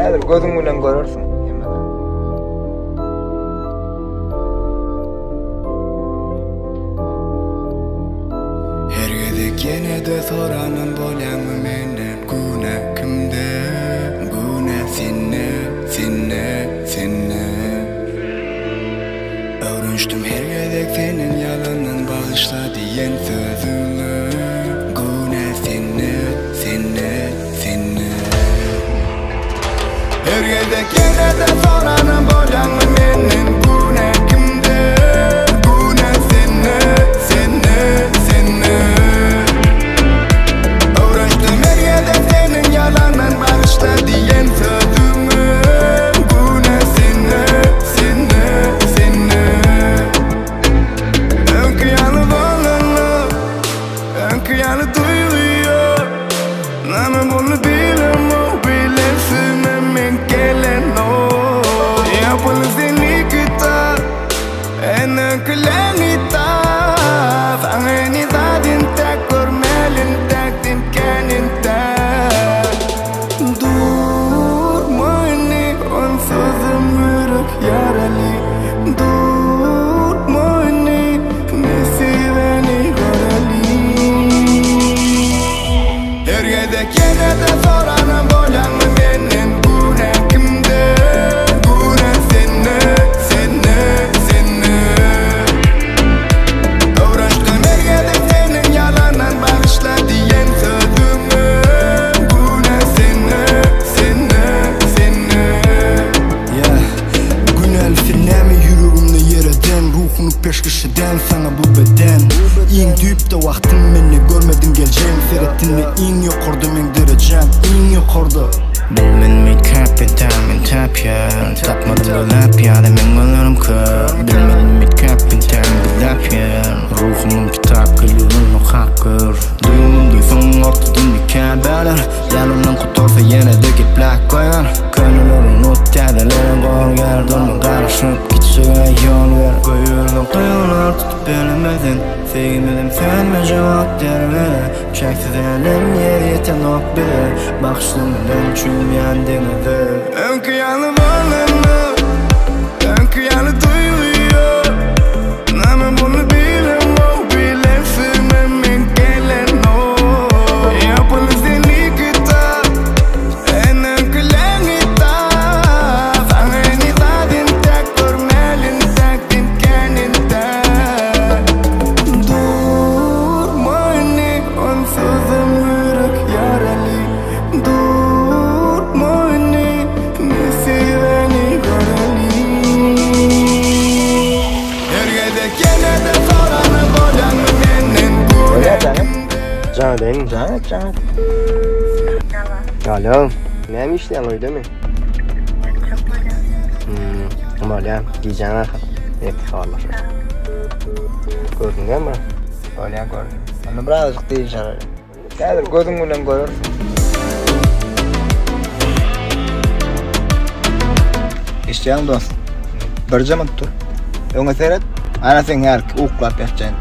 Häzir gözüň bilen görersiň. Her gede genede soranam bolýanmy menden guna kimde guna senne öwrünçdüm her gede senin yalandan bağışla diýen sözüňi guna senne her gede genede soranam bolýanmy menden guna kimde guna senne öwrünçdüm her gede senin yalandan bağışla diýen sözüňi guna senne öňküýany bolany öňküýany duýuyor näme bolu bilesin men gelen o ýapyl seni kita en öňküýänita faňyny zadin tek görmelin tekdin keninte durmayni onsuzum yürek yaralı durmayni nesiveni göreli her gede kenede soranam bolýanmy menden guna kimde guna senne öwrünçdüm her gede senin yalandan bağışla diýen sözüňi guna senne Günel filnäme ýüregimde ýereden ruhuny peşkeşeden sana bu beden iň düýpde wagtym meni görmedin geljem serettinme iň ýokarda men derejem iň ýokarda bilmenmi kapitan tapýar tapmadyň lapýar men gönlerim kör bilmenmi kapitan lapýar ruhumyň kitap gülüň hakyr duýumdy ortadan dikärler ýanymdan kutorsa ýene-de gepler goýar könülerim notadalar gorgardan garaşyp gitşige ýol ber goýurlar goýurlar tutup belemedin sevmedim senme jogap derler çeksiz elim ýerden okby bakşymdan çüýmändiňde öňküýany bolany öňküýany duýuyor näme bolu bilesin men gelen o ýapyl seni kita en öňküýänita faňyny zadin tek görmelin tekdin keninte durmayni onsuzum yürek yaralı durmayni nesiveni göreli her gede kenede soranam bolýanmy menden guna Canım benim, canım. Alo, näme işleýän öýdemi? Bolýan, giýjen arka. Etýarlar. Gördüňmi? Bolýan gördüm. Ana birazjyk diýişär. Häzir gözüň bilen görersiň. İşleýän dost. Bir jaman tur. Öňe seret, ana sen her uklap ýatjan.